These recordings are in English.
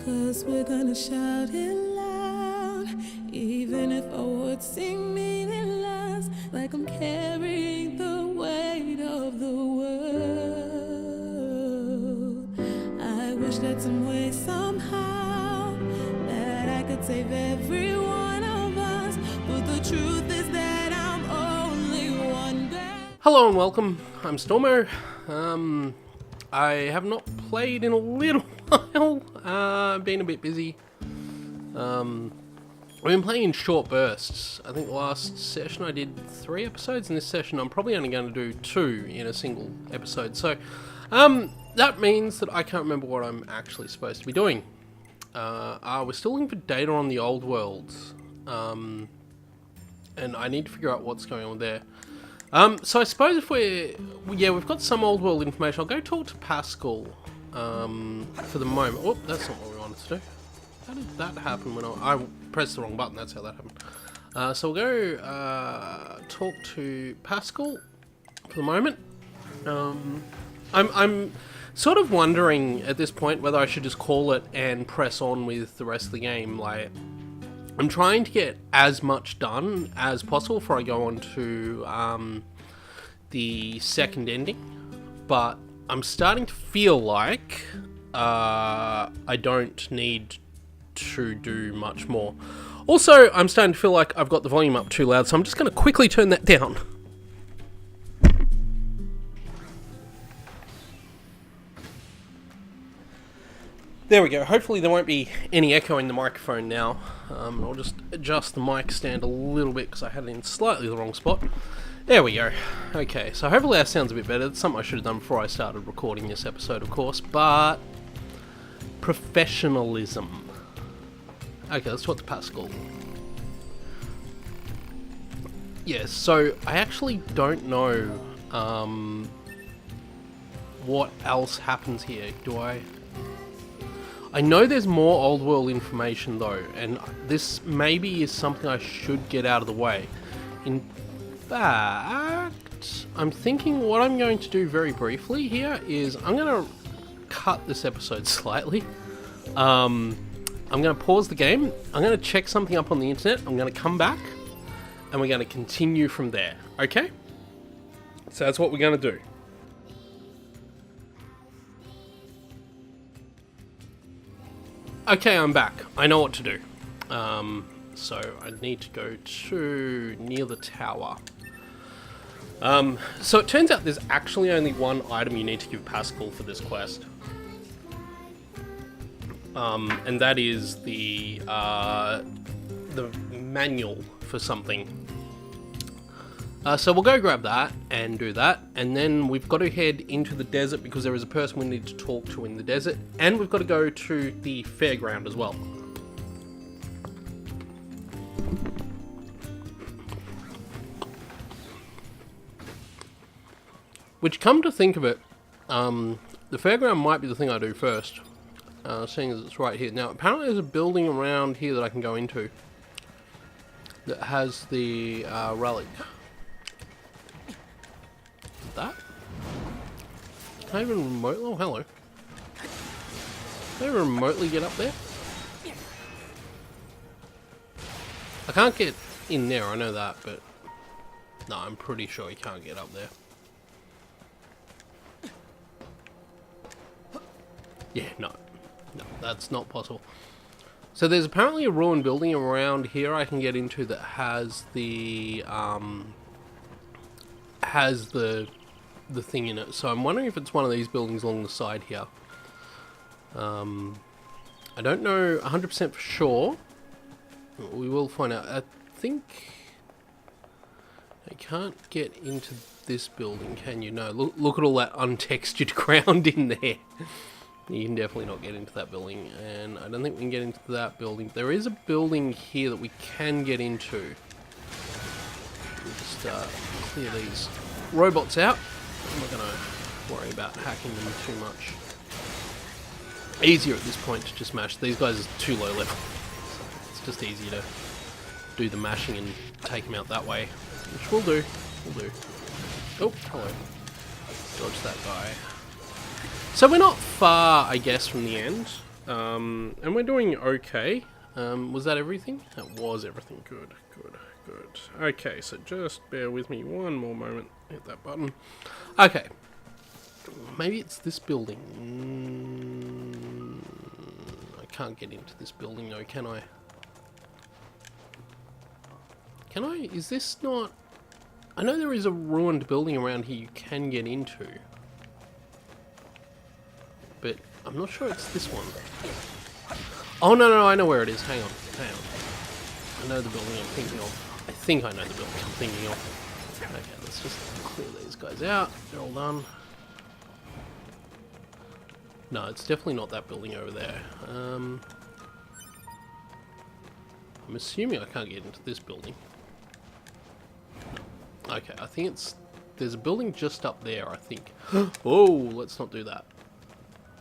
'cause we're gonna shout it loud, even if our words seem meaningless, like I'm carrying the weight of the world. I wish that some way, somehow, that I could save every one of us, but the truth is that I'm only one girl. Hello and welcome, I'm Stormo. I have not played in a little while, I've been a bit busy. I've been playing in short bursts. I think last session I did 3 episodes, and this session I'm probably only going to do 2 in a single episode. So, that means that I can't remember what I'm actually supposed to be doing. We're still looking for data on the old worlds, and I need to figure out what's going on there. So I suppose if we've got some old world information. I'll go talk to Pascal, for the moment. Oh, that's not what we wanted to do. How did that happen when I pressed the wrong button? That's how that happened. So we'll go, talk to Pascal for the moment. I'm sort of wondering at this point whether I should just call it and press on with the rest of the game. Like, I'm trying to get as much done as possible before I go on to the second ending, but I'm starting to feel like I don't need to do much more. Also, I'm starting to feel like I've got the volume up too loud, so I'm just going to quickly turn that down. There we go. Hopefully there won't be any echo in the microphone now. I'll just adjust the mic stand a little bit because I had it in slightly the wrong spot. There we go. Okay, so hopefully that sounds a bit better. It's something I should have done before I started recording this episode, of course, but professionalism. Okay, let's talk to Pascal. Yes, so I actually don't know what else happens here. I know there's more old world information though, and this maybe is something I should get out of the way. In fact, I'm thinking what I'm going to do very briefly here is I'm going to cut this episode slightly. I'm going to pause the game, I'm going to check something up on the internet, I'm going to come back, and we're going to continue from there, okay? So that's what we're going to do. Okay, I'm back. I know what to do. So I need to go to near the tower. So it turns out there's actually only one item you need to give Pascal for this quest. And that is the manual for something. So we'll go grab that and do that, and then we've got to head into the desert because there is a person we need to talk to in the desert, and we've got to go to the fairground as well. Which, come to think of it, the fairground might be the thing I do first, seeing as it's right here. Now, apparently there's a building around here that I can go into that has the relic. That? Can I even remotely? Oh, hello. Can I even remotely get up there? I can't get in there, I know that, but no, I'm pretty sure you can't get up there. Yeah, no, that's not possible. So there's apparently a ruined building around here I can get into that has the thing in it. So I'm wondering if it's one of these buildings along the side here. I don't know 100% for sure. We will find out. I think I can't get into this building, can you? No, look at all that untextured ground in there. You can definitely not get into that building, and I don't think we can get into that building. There is a building here that we can get into. We'll just clear these robots out. I'm not going to worry about hacking them too much. Easier at this point to just mash. These guys are too low level. So it's just easier to do the mashing and take them out that way. Which we'll do. Oh, hello. Dodge that guy. So we're not far, I guess, from the end. And we're doing okay. Was that everything? That was everything. Good, good, good. Okay, so just bear with me one more moment. Hit that button. Okay. Maybe it's this building. I can't get into this building though, can I? Can I? Is this not... I know there is a ruined building around here you can get into. But I'm not sure it's this one. Oh, no, no, I know where it is. Hang on, hang on. I know the building I'm thinking of. I think I know the building I'm thinking of. Okay, let's just clear these guys out. They're all done. No, it's definitely not that building over there. I'm assuming I can't get into this building. No. Okay, I think it's... There's a building just up there, I think. Oh, let's not do that.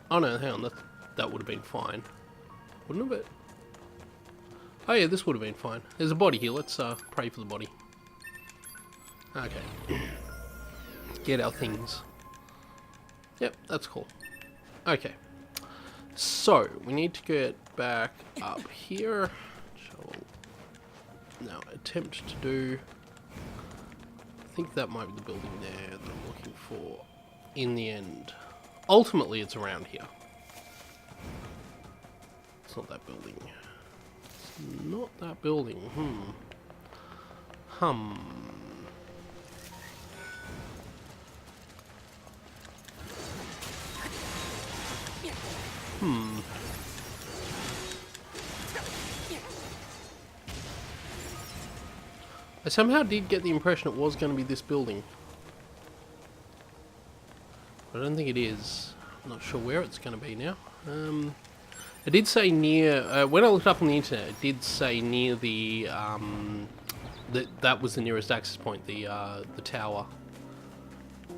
Oh no, hang on, that would have been fine. Wouldn't have it? Oh yeah, this would have been fine. There's a body here, let's pray for the body. Okay. Get our things. Yep, that's cool. Okay. So, we need to get back up here. Which I will now attempt to do. I think that might be the building there that I'm looking for in the end. Ultimately, it's around here. It's not that building. It's not that building. I somehow did get the impression it was going to be this building. But I don't think it is. I'm not sure where it's going to be now. It did say near... when I looked up on the internet, it did say near the... that was the nearest access point, the tower.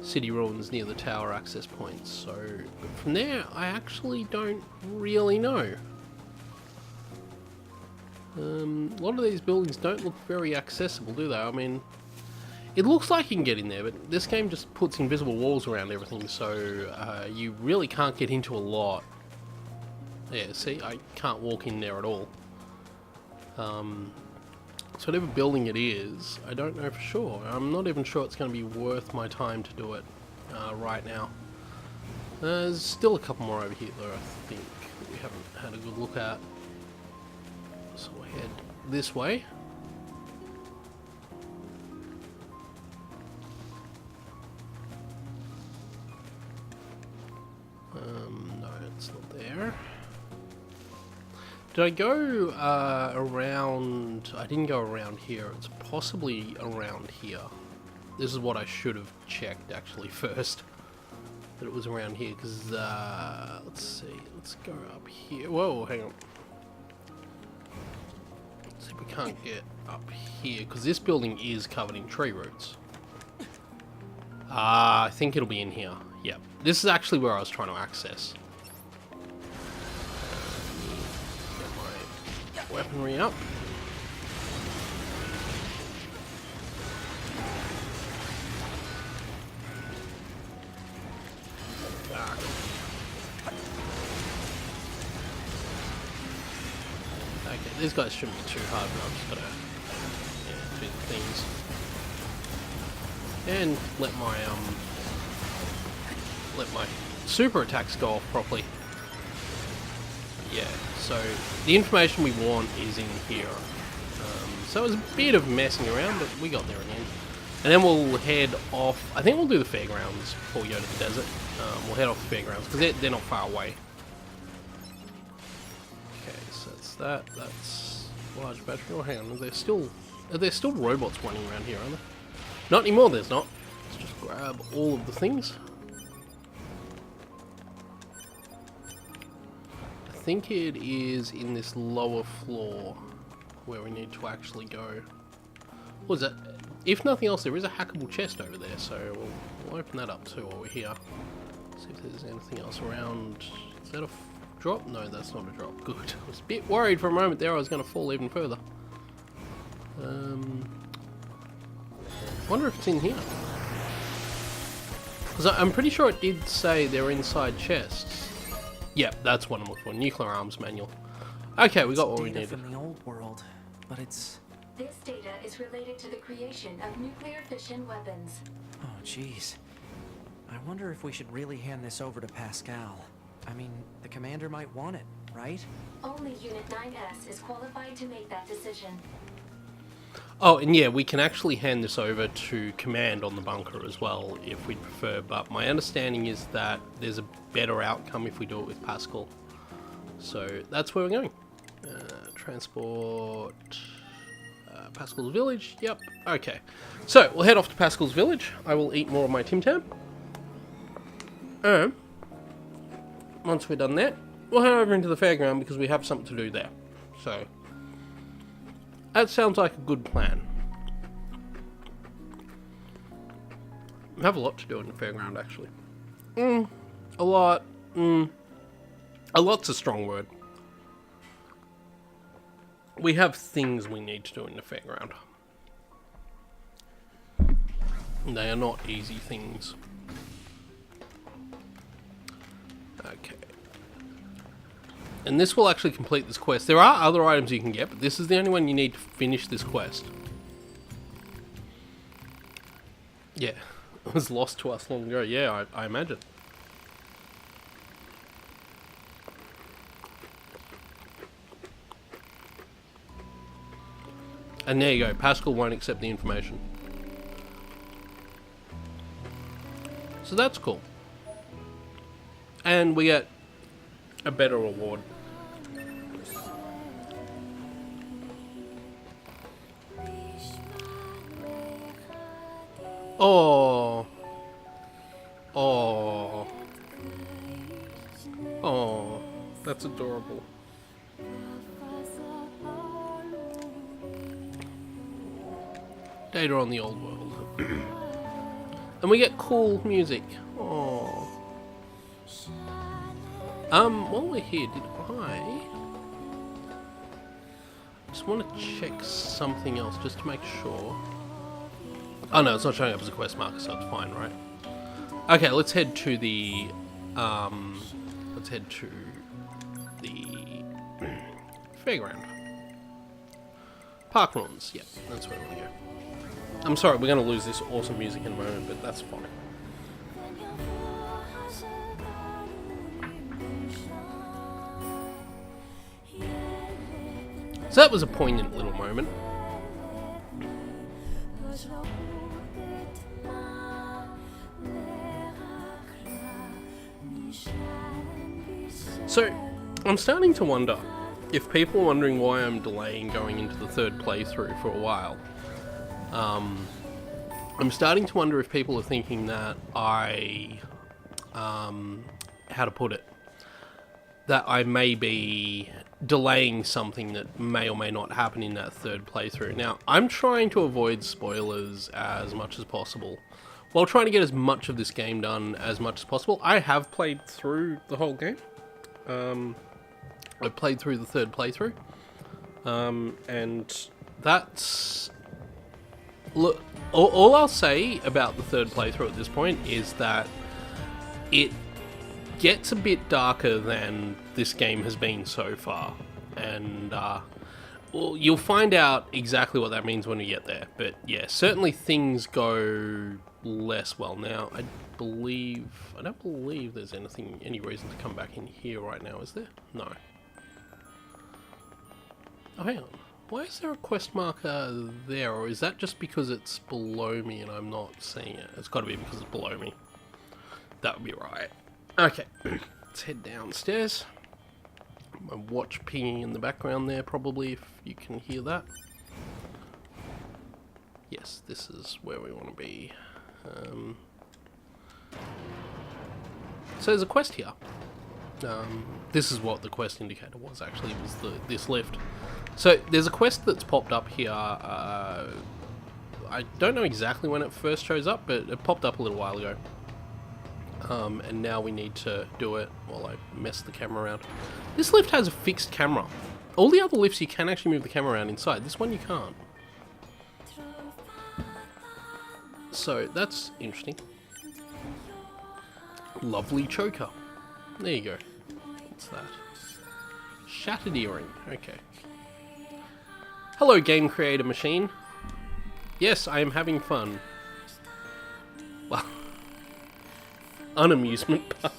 City ruins near the tower access point. So, but from there, I actually don't really know. A lot of these buildings don't look very accessible, do they? I mean, it looks like you can get in there, but this game just puts invisible walls around everything, so you really can't get into a lot. Yeah, see, I can't walk in there at all. So whatever building it is, I don't know for sure. I'm not even sure it's going to be worth my time to do it right now. There's still a couple more over here, though, I think, that we haven't had a good look at. So we'll head this way. No, it's not there. Did I go around... I didn't go around here. It's possibly around here. This is what I should have checked, actually, first. That it was around here, because... let's see. Let's go up here. Whoa, hang on. Let's see if we can't get up here, because this building is covered in tree roots. I think it'll be in here. Yep. This is actually where I was trying to access. Weaponry up. Okay, these guys shouldn't be too hard, but I'm just gonna do the things. And let my super attacks go off properly. Yeah, so the information we want is in here. So it was a bit of messing around, but we got there in the end. And then we'll head off. I think we'll do the fairgrounds before we go to the desert. We'll head off the fairgrounds because they're not far away. Okay, so that's that. That's large battery. Oh, hang on. Are there still robots running around here? Are there? Not anymore. There's not. Let's just grab all of the things. I think it is in this lower floor where we need to actually go. What is that? If nothing else, there is a hackable chest over there, so we'll open that up too while we're here. See if there's anything else around. Is that a drop? No, that's not a drop. Good. I was a bit worried for a moment there I was going to fall even further. Wonder if it's in here. Because I'm pretty sure it did say they're inside chests. Yep, that's what I'm looking for. Nuclear arms manual. Okay, we got what we needed. From the old world, but it's... This data is related to the creation of nuclear fission weapons. Oh, jeez. I wonder if we should really hand this over to Pascal. I mean, the commander might want it, right? Only Unit 9S is qualified to make that decision. Oh, and yeah, we can actually hand this over to Command on the bunker as well, if we'd prefer, but my understanding is that there's a better outcome if we do it with Pascal. So, that's where we're going. Transport... Pascal's village, yep, okay. So, we'll head off to Pascal's village. I will eat more of my Tim Tam. And, once we're done that, we'll head over into the fairground because we have something to do there. So, that sounds like a good plan. We have a lot to do in the fairground, actually. A lot. A lot's a strong word. We have things we need to do in the fairground. They are not easy things. Okay. And this will actually complete this quest. There are other items you can get, but this is the only one you need to finish this quest. Yeah. It was lost to us long ago. Yeah, I imagine. And there you go. Pascal won't accept the information. So that's cool. And we get a better reward. Oh. Oh. Oh. That's adorable. Data on the old world. And we get cool music. Oh. While we're here, did I just want to check something else just to make sure. Oh no, it's not showing up as a quest marker, so it's fine, right? Okay, let's head to the fairground. Park runs, yep, that's where we want to go. I'm sorry, we're going to lose this awesome music in a moment, but that's fine. So that was a poignant little moment. So, I'm starting to wonder if people are wondering why I'm delaying going into the third playthrough for a while. I'm starting to wonder if people are thinking that I, how to put it, that I may be delaying something that may or may not happen in that third playthrough. Now, I'm trying to avoid spoilers as much as possible, while trying to get as much of this game done as much as possible. I have played through the whole game. I played through the third playthrough, and that's... Look, all I'll say about the third playthrough at this point is that it gets a bit darker than this game has been so far, and well, you'll find out exactly what that means when we get there. But yeah, certainly things go less well now. I don't believe there's any reason to come back in here right now, is there? No. Oh, hang on. Why is there a quest marker there? Or is that just because it's below me and I'm not seeing it? It's got to be because it's below me. That would be right. Okay, let's head downstairs. My watch pinging in the background there, probably, if you can hear that. Yes, this is where we want to be. So there's a quest here. This is what the quest indicator was, actually. It was this lift. So there's a quest that's popped up here. I don't know exactly when it first shows up, but it popped up a little while ago. And now we need to do it while I mess the camera around. This lift has a fixed camera. All the other lifts you can actually move the camera around inside. This one you can't. So that's interesting. Lovely choker. There you go. What's that? Shattered earring. Okay. Hello, game creator machine. Yes, I am having fun. Well, unamusement park.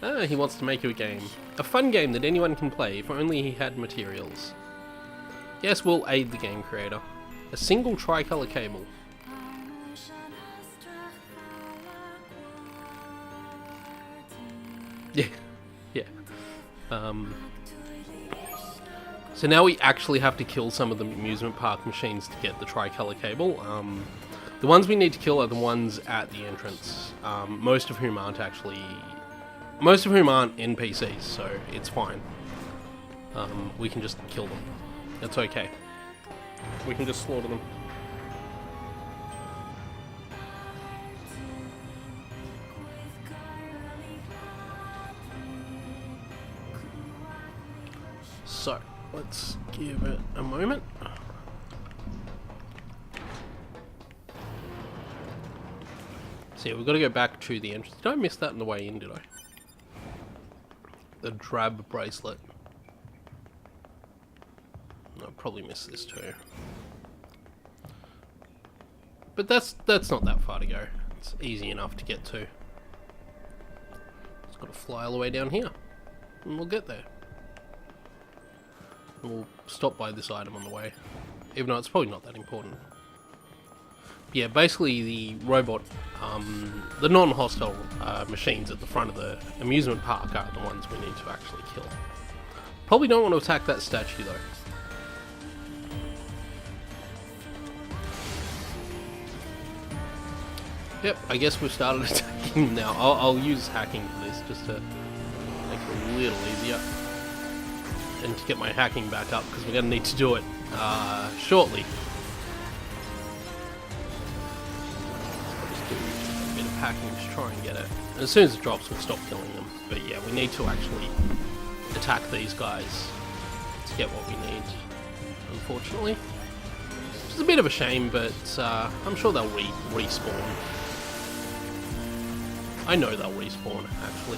Ah, he wants to make you a game. A fun game that anyone can play if only he had materials. Yes, we'll aid the game creator. A single tricolor cable. Yeah, yeah. So now we actually have to kill some of the amusement park machines to get the tricolor cable. The ones we need to kill are the ones at the entrance. Most of whom aren't NPCs, so it's fine. We can just kill them. It's okay. We can just slaughter them. So, let's give it a moment. So yeah, we've got to go back to the entrance. Did I miss that on the way in, did I? The drab bracelet. I probably missed this too. But that's not that far to go. It's easy enough to get to. Just got to fly all the way down here. And we'll get there. We'll stop by this item on the way, even though it's probably not that important. Yeah, basically the robot, the non-hostile machines at the front of the amusement park are the ones we need to actually kill. Probably don't want to attack that statue though. Yep, I guess we've started attacking them now. I'll use hacking for this just to make it a little easier. And to get my hacking back up, because we're going to need to do it shortly. I'll just do a bit of hacking to try and get it. And as soon as it drops, we'll stop killing them. But yeah, we need to actually attack these guys to get what we need, unfortunately. Which is a bit of a shame, but I'm sure they'll respawn. I know they'll respawn, actually.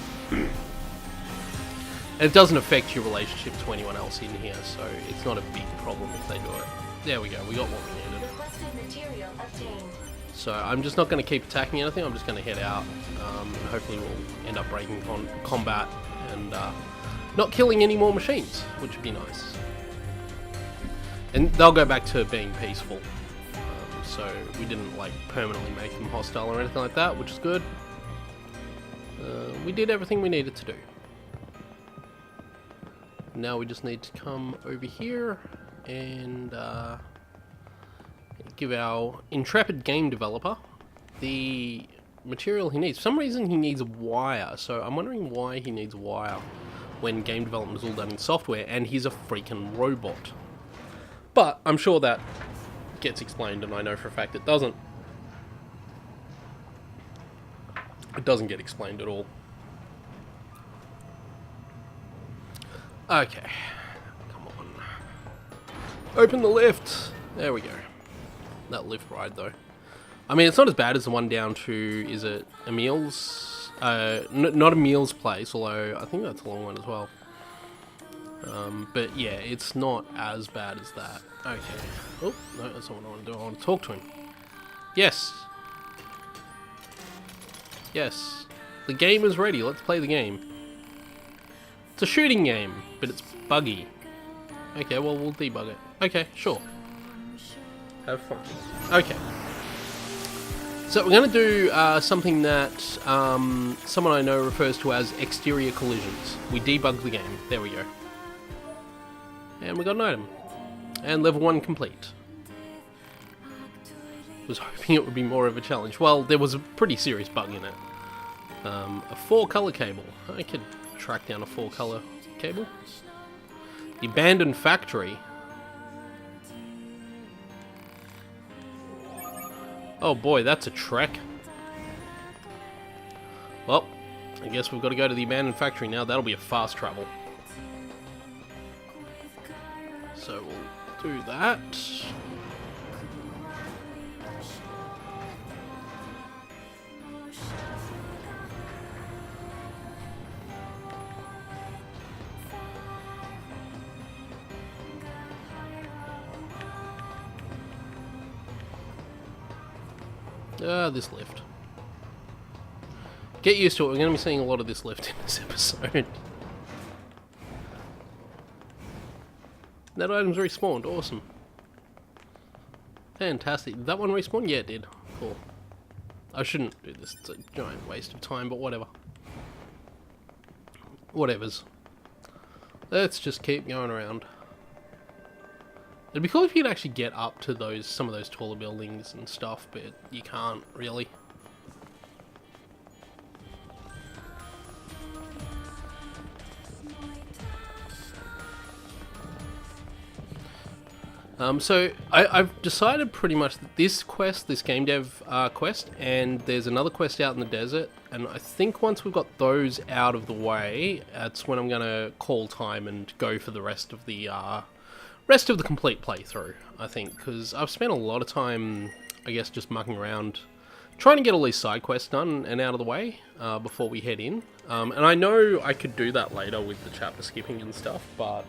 And it doesn't affect your relationship to anyone else in here, so it's not a big problem if they do it. There we go, we got what we needed. Requested material obtained. So I'm just not going to keep attacking anything, I'm just going to head out. And hopefully we'll end up breaking combat and not killing any more machines, which would be nice. And they'll go back to being peaceful. So we didn't like permanently make them hostile or anything like that, which is good. We did everything we needed to do. Now we just need to come over here and give our intrepid game developer the material he needs. For some reason he needs wire, so I'm wondering why he needs wire when game development is all done in software and he's a freaking robot. But I'm sure that gets explained, and I know for a fact it doesn't. It doesn't get explained at all. Okay, come on. Open the lift! There we go. That lift ride though. I mean, it's not as bad as the one down to, is it Emil's? Not Emil's place, although I think that's a long one as well. But yeah, it's not as bad as that. Okay. Oh, no, that's not what I want to do. I want to talk to him. Yes! Yes. The game is ready. Let's play the game. It's a shooting game, but it's buggy. Okay, well, we'll debug it. Okay, sure. Have fun. Okay. So we're going to do something that someone I know refers to as exterior collisions. We debug the game. There we go. And we got an item. And level 1 complete. Was hoping it would be more of a challenge. Well, there was a pretty serious bug in it. A 4-color cable. I could track down a 4-color cable. The abandoned factory. Oh boy, that's a trek. Well, I guess we've got to go to the abandoned factory now. That'll be a fast travel. So we'll do that. This lift. Get used to it, we're going to be seeing a lot of this lift in this episode. That item's respawned, awesome. Fantastic. Did that one respawn? Yeah, it did. Cool. I shouldn't do this, it's a giant waste of time, but whatever. Whatevers. Let's just keep going around. It'd be cool if you could actually get up to some of those taller buildings and stuff, but you can't really. So I've decided pretty much that this quest, this game dev quest, and there's another quest out in the desert, and I think once we've got those out of the way, that's when I'm gonna call time and go for the rest of the complete playthrough. I think, because I've spent a lot of time, I guess, just mucking around, trying to get all these side quests done and out of the way before we head in. And I know I could do that later with the chapter skipping and stuff, but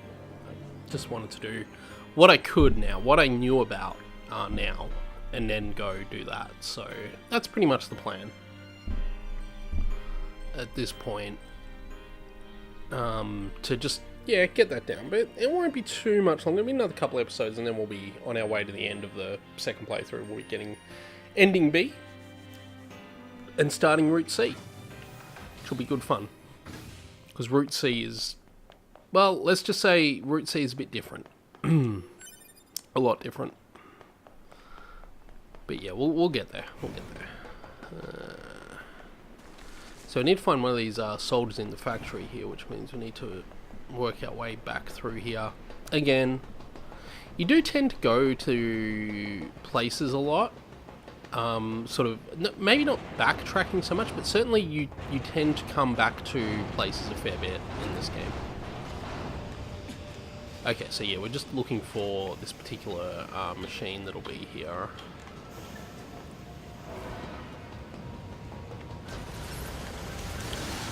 I just wanted to do what I could now, what I knew about now, and then go do that. So that's pretty much the plan at this point, to just, yeah, get that down. But it won't be too much longer, it'll be another couple episodes, and then we'll be on our way to the end of the second playthrough. We'll be getting ending B and starting Route C, which will be good fun, because Route C is, well, let's just say Route C is a bit different. A lot different. But yeah, we'll get there. We'll get there. So I need to find one of these soldiers in the factory here, which means we need to work our way back through here. Again, you do tend to go to places a lot. Sort of, maybe not backtracking so much, but certainly you tend to come back to places a fair bit in this game. Okay, so yeah, we're just looking for this particular machine that'll be here.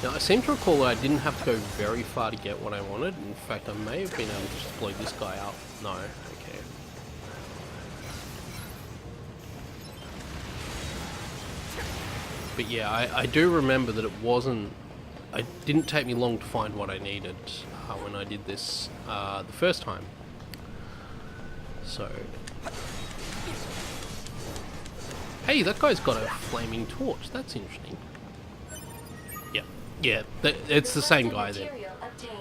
Now, I seem to recall that I didn't have to go very far to get what I wanted. In fact, I may have been able to just blow this guy out. No, okay. But yeah, I do remember that it didn't take me long to find what I needed when I did this the first time. So, hey, that guy's got a flaming torch. That's interesting. Yeah, it's the same guy then.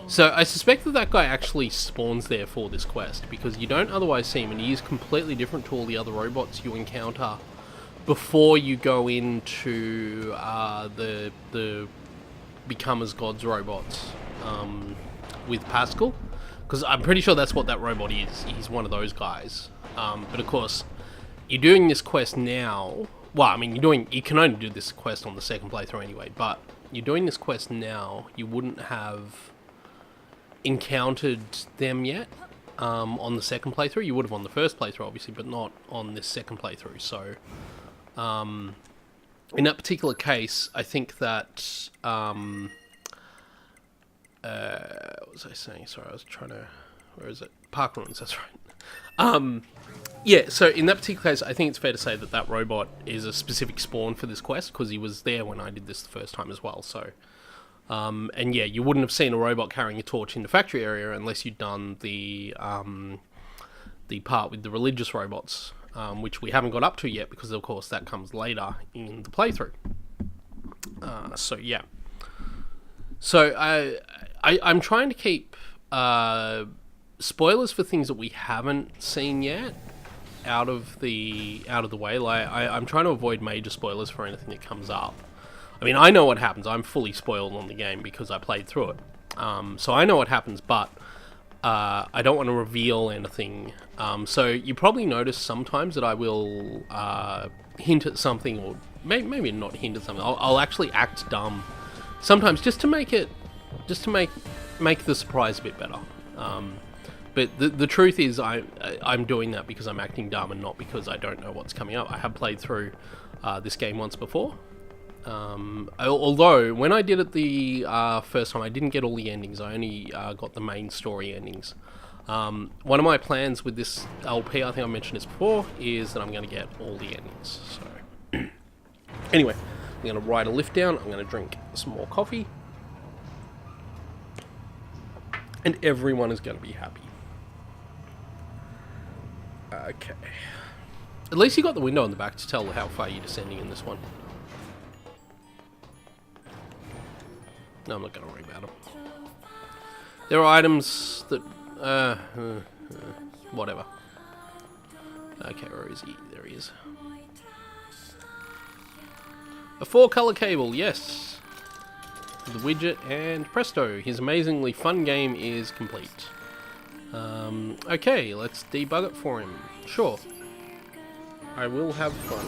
So I suspect that guy actually spawns there for this quest, because you don't otherwise see him, and he is completely different to all the other robots you encounter before you go into the Become as Gods robots with Pascal, because I'm pretty sure that's what that robot is. He's one of those guys. But of course, you're doing this quest now. Well, I mean, you can only do this quest on the second playthrough anyway, but you're doing this quest now. You wouldn't have encountered them yet on the second playthrough. You would have on the first playthrough, obviously, but not on this second playthrough. So, in that particular case, I think that, what was I saying? Sorry, I was trying to, where is it? Park ruins, that's right. Yeah, so in that particular case, I think it's fair to say that that robot is a specific spawn for this quest, because he was there when I did this the first time as well, so. And yeah, you wouldn't have seen a robot carrying a torch in the factory area unless you'd done the part with the religious robots, which we haven't got up to yet, because of course that comes later in the playthrough. So yeah. So I'm trying to keep spoilers for things that we haven't seen yet out of the way. Like I'm trying to avoid major spoilers for anything that comes up. I mean, I know what happens. I'm fully spoiled on the game because I played through it. So I know what happens, but I don't want to reveal anything. So you probably notice sometimes that I will hint at something, or maybe not hint at something. I'll actually act dumb sometimes, just to make the surprise a bit better. But the truth is, I'm doing that because I'm acting dumb and not because I don't know what's coming up. I have played through this game once before. Although, when I did it the first time, I didn't get all the endings. I only got the main story endings. One of my plans with this LP, I think I mentioned this before, is that I'm going to get all the endings. So, Anyway, I'm going to ride a lift down. I'm going to drink some more coffee. And everyone is going to be happy. Okay. At least you got the window on the back to tell how far you're descending in this one. No, I'm not going to worry about them. There are items that... whatever. Okay, where is he? There he is. A 4-color cable, yes. The widget, and presto, his amazingly fun game is complete. Okay, let's debug it for him. Sure. I will have fun.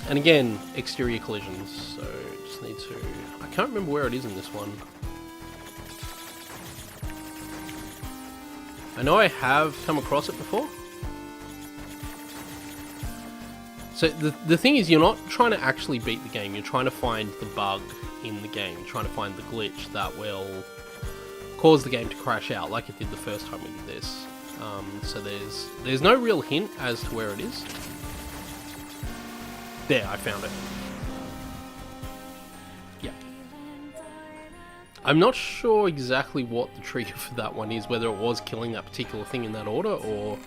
And again, exterior collisions, so just need to... I can't remember where it is in this one. I know I have come across it before. So the thing is, you're not trying to actually beat the game, you're trying to find the bug in the game, you're trying to find the glitch that will cause the game to crash out, like it did the first time we did this. So there's no real hint as to where it is. There, I found it. Yeah. I'm not sure exactly what the trigger for that one is, whether it was killing that particular thing in that order, or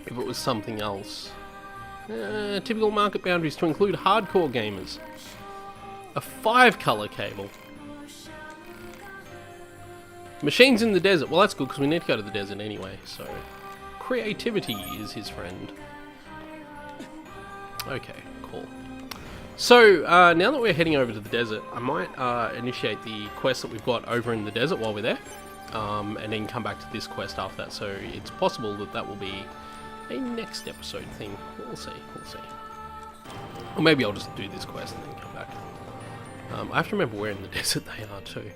if it was something else. Typical market boundaries to include hardcore gamers. A 5-color cable. Machines in the desert. Well, that's good because we need to go to the desert anyway, so... Creativity is his friend. Okay, cool. So, now that we're heading over to the desert, I might initiate the quest that we've got over in the desert while we're there. And then come back to this quest after that, so it's possible that that will be a next episode thing. We'll see, we'll see. Or maybe I'll just do this quest and then come back. I have to remember where in the desert they are too.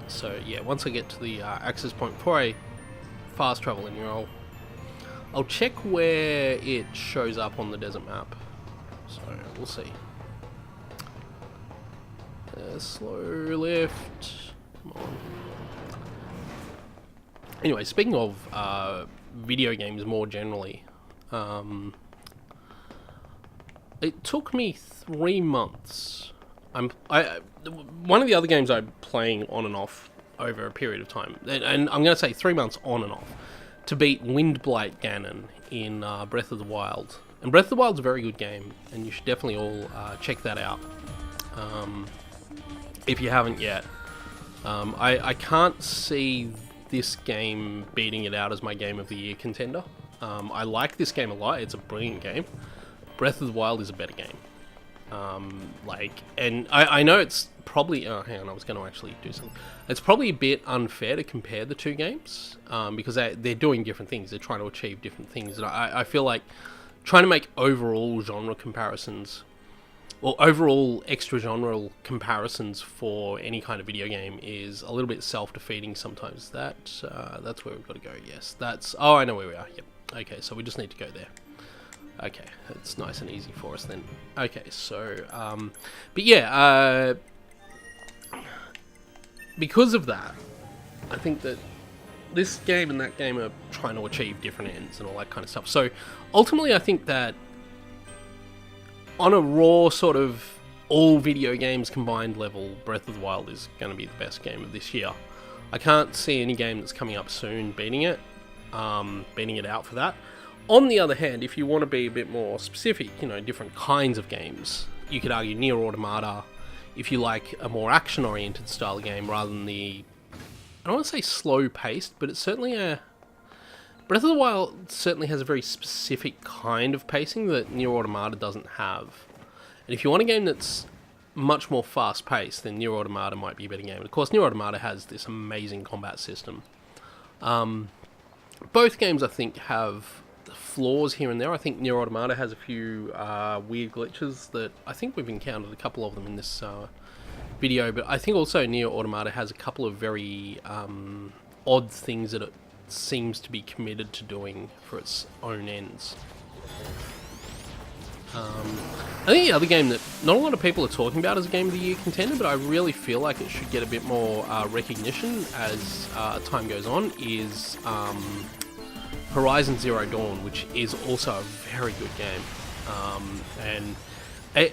So yeah, once I get to the access point, before I fast travel in here, I'll check where it shows up on the desert map. So we'll see. Slow lift. Come on. Anyway, speaking of video games more generally, it took me 3 months. One of the other games I'm playing on and off over a period of time, and I'm going to say 3 months on and off, to beat Windblight Ganon in Breath of the Wild. And Breath of the Wild's a very good game, and you should definitely all check that out if you haven't yet. I can't see this game beating it out as my Game of the Year contender. I like this game a lot. It's a brilliant game. Breath of the Wild is a better game. And I know it's probably... Oh, hang on, I was going to actually do something. It's probably a bit unfair to compare the two games, because they're doing different things. They're trying to achieve different things. And I feel like trying to make overall genre comparisons, or overall extra-genre comparisons for any kind of video game is a little bit self-defeating sometimes. That's where we've got to go, yes. Oh, I know where we are, yep. Okay, so we just need to go there. Okay, it's nice and easy for us then. Okay, so, but yeah, because of that, I think that this game and that game are trying to achieve different ends and all that kind of stuff. So, ultimately, I think that on a raw sort of all video games combined level, Breath of the Wild is going to be the best game of this year. I can't see any game that's coming up soon beating it out for that. On the other hand, if you want to be a bit more specific, different kinds of games, you could argue Nier Automata, if you like a more action-oriented style game rather than the... I don't want to say slow-paced, but it's certainly a... Breath of the Wild certainly has a very specific kind of pacing that Nier Automata doesn't have. And if you want a game that's much more fast-paced, then Nier Automata might be a better game. And of course, Nier Automata has this amazing combat system. Both games, I think, have flaws here and there. I think Nier Automata has a few weird glitches that I think we've encountered a couple of them in this video, but I think also Nier Automata has a couple of very odd things that it seems to be committed to doing for its own ends. I think the other game that not a lot of people are talking about as a Game of the Year contender, but I really feel like it should get a bit more recognition as time goes on, is Horizon Zero Dawn, which is also a very good game. And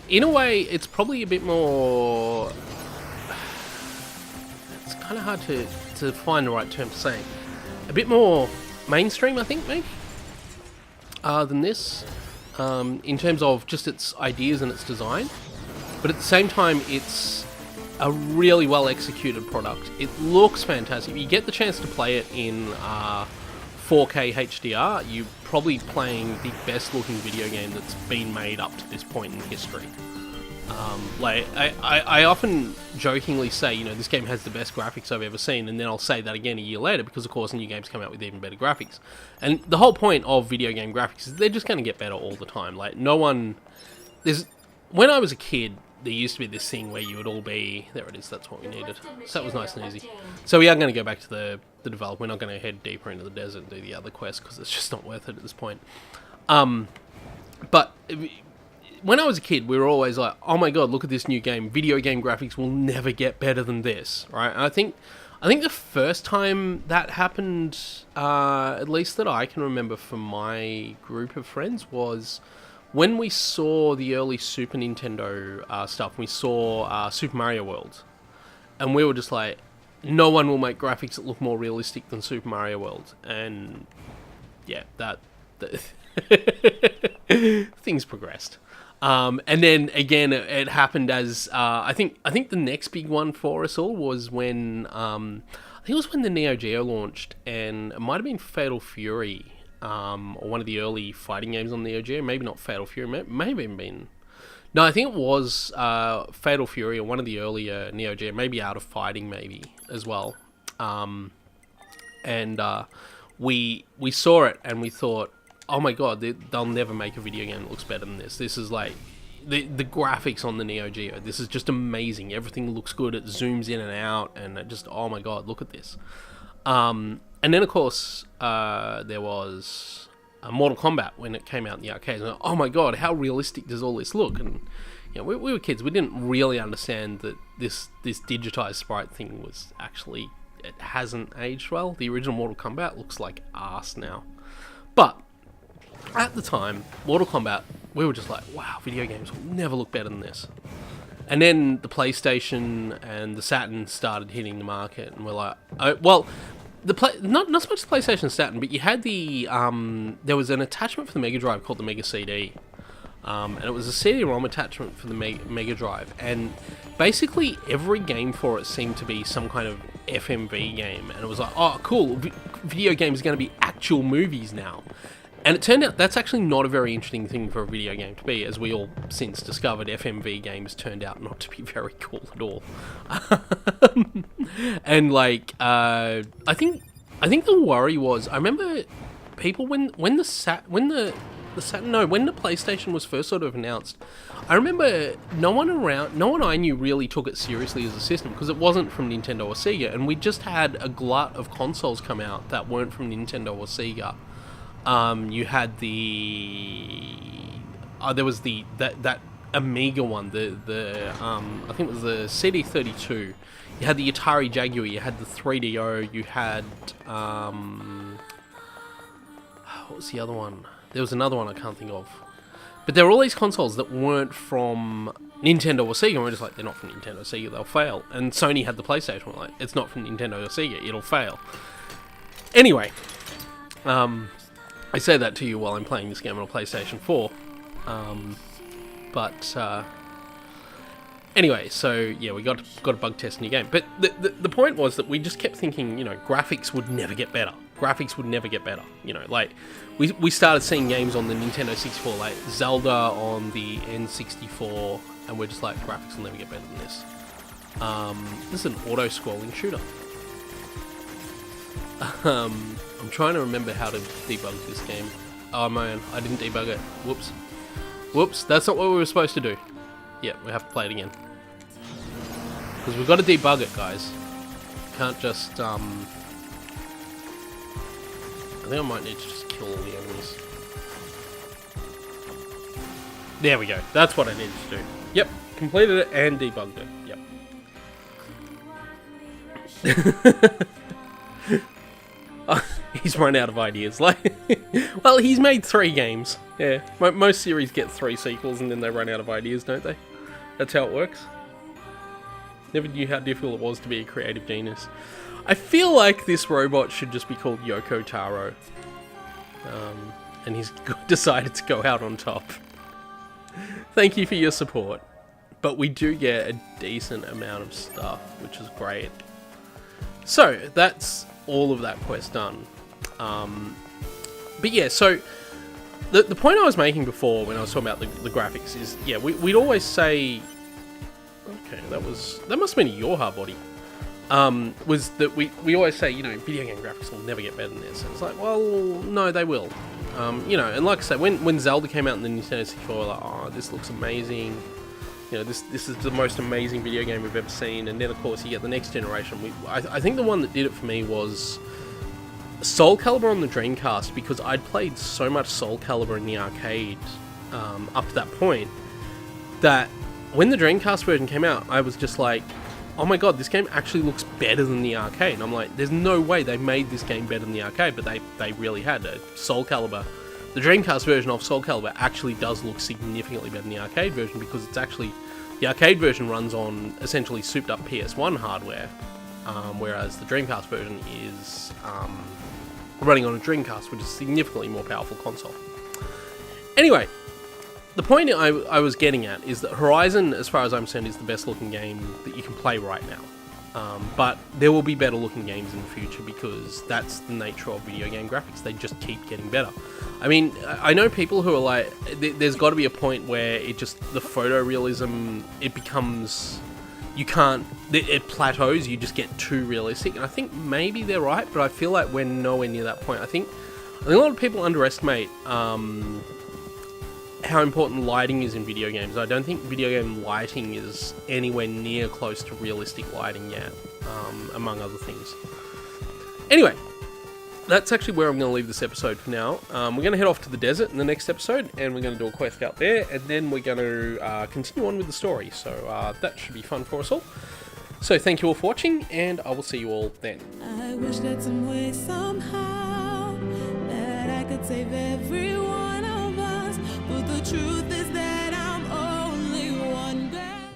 in a way, it's probably a bit more... It's kind of hard to find the right term to say. A bit more mainstream, I think, maybe, than this, in terms of just its ideas and its design. But at the same time, it's a really well executed product. It looks fantastic. If you get the chance to play it in 4K HDR, you're probably playing the best looking video game that's been made up to this point in history. I often jokingly say, you know, this game has the best graphics I've ever seen, and then I'll say that again a year later because, of course, new games come out with even better graphics. And the whole point of video game graphics is they're just going to get better all the time. Like, no one... When I was a kid, there used to be this thing where you would all be... There it is, that's what we needed. So that was nice and easy. So we are going to go back to the developer. We're not going to head deeper into the desert and do the other quest because it's just not worth it at this point. But... When I was a kid, we were always like, oh my god, look at this new game. Video game graphics will never get better than this, right? And I think the first time that happened, at least that I can remember from my group of friends, was when we saw the early Super Nintendo stuff. We saw Super Mario World. And we were just like, no one will make graphics that look more realistic than Super Mario World. And yeah, that things progressed. And then again, it happened as I think the next big one for us all was when I think it was when the Neo Geo launched, and it might have been Fatal Fury, or one of the early fighting games on Neo Geo. Maybe not Fatal Fury, maybe been. No, I think it was Fatal Fury, or one of the earlier Neo Geo, maybe Out of Fighting, maybe as well. And we saw it and we thought, oh my god, they'll never make a video game that looks better than this. This is like, the graphics on the Neo Geo, this is just amazing. Everything looks good, it zooms in and out, and it just, oh my god, look at this. And then, of course, there was Mortal Kombat when it came out in the arcades. And, oh my god, how realistic does all this look? And you know, we were kids, we didn't really understand that this digitized sprite thing was actually, it hasn't aged well. The original Mortal Kombat looks like arse now. But at the time, Mortal Kombat, we were just like, wow, video games will never look better than this. And then the PlayStation and the Saturn started hitting the market, and we're like, oh, well, not so much the PlayStation and Saturn, but you had the, there was an attachment for the Mega Drive called the Mega CD. And it was a CD-ROM attachment for the Mega Drive. And basically every game for it seemed to be some kind of FMV game. And it was like, oh, cool, video games are going to be actual movies now. And it turned out that's actually not a very interesting thing for a video game to be, as we all since discovered FMV games turned out not to be very cool at all. And like, I think the worry was, I remember people when the PlayStation was first sort of announced, I remember no one I knew really took it seriously as a system, because it wasn't from Nintendo or Sega, and we just had a glut of consoles come out that weren't from Nintendo or Sega. You had there was that Amiga one, I think it was the CD32. You had the Atari Jaguar, you had the 3DO, you had what was the other one? There was another one I can't think of. But there were all these consoles that weren't from Nintendo or Sega, and we're just like, they're not from Nintendo or Sega, they'll fail. And Sony had the PlayStation, we're like, it's not from Nintendo or Sega, it'll fail. Anyway, I say that to you while I'm playing this game on a PlayStation 4. Anyway, so yeah, we got a bug test new game. But the point was that we just kept thinking, you know, graphics would never get better. Graphics would never get better. You know, like, we started seeing games on the Nintendo 64, like Zelda on the N64, and we're just like, graphics will never get better than this. This is an auto-scrolling shooter. I'm trying to remember how to debug this game. Oh man, I didn't debug it. Whoops, that's not what we were supposed to do. Yeah, we have to play it again. Because we've got to debug it, guys. Can't just, I think I might need to just kill all the enemies. There we go. That's what I needed to do. Yep, completed it and debugged it. Yep. he's run out of ideas. Like, well, he's made 3 games. Yeah, most series get 3 sequels and then they run out of ideas, don't they? That's how it works. Never knew how difficult it was to be a creative genius. I feel like this robot should just be called Yoko Taro. And he's decided to go out on top. Thank you for your support. But we do get a decent amount of stuff, which is great. So, that's all of that quest done. But yeah, so the point I was making before when I was talking about the graphics is, yeah, we'd always say... Okay, that must have been a Yoha body. Was that we always say, you know, video game graphics will never get better than this. And it's like, well, no, they will. You know, and like I said, when Zelda came out in the Nintendo 64, like, oh, this looks amazing. You know, this is the most amazing video game we've ever seen. And then, of course, you get the next generation. I think the one that did it for me was Soul Calibur on the Dreamcast, because I'd played so much Soul Calibur in the arcade up to that point, that when the Dreamcast version came out, I was just like, oh my god, this game actually looks better than the arcade. And I'm like, there's no way they made this game better than the arcade, but they really had. Soul Calibur, the Dreamcast version of Soul Calibur actually does look significantly better than the arcade version, because it's actually, the arcade version runs on essentially souped up PS1 hardware, whereas the Dreamcast version is running on a Dreamcast, which is a significantly more powerful console. Anyway, the point I was getting at is that Horizon, as far as I'm concerned, is the best looking game that you can play right now. But there will be better looking games in the future, because that's the nature of video game graphics. They just keep getting better. I mean, I know people who are like, there's got to be a point where the photorealism, it becomes, it plateaus, you just get too realistic. And I think maybe they're right, but I feel like we're nowhere near that point. I think a lot of people underestimate how important lighting is in video games. I don't think video game lighting is anywhere near close to realistic lighting yet, among other things. Anyway, that's actually where I'm going to leave this episode for now. We're going to head off to the desert in the next episode, and we're going to do a quest out there, and then we're going to continue on with the story. So that should be fun for us all. So thank you all for watching, and I will see you all then. I wish that some way, somehow, that I could save every one of us. But the truth is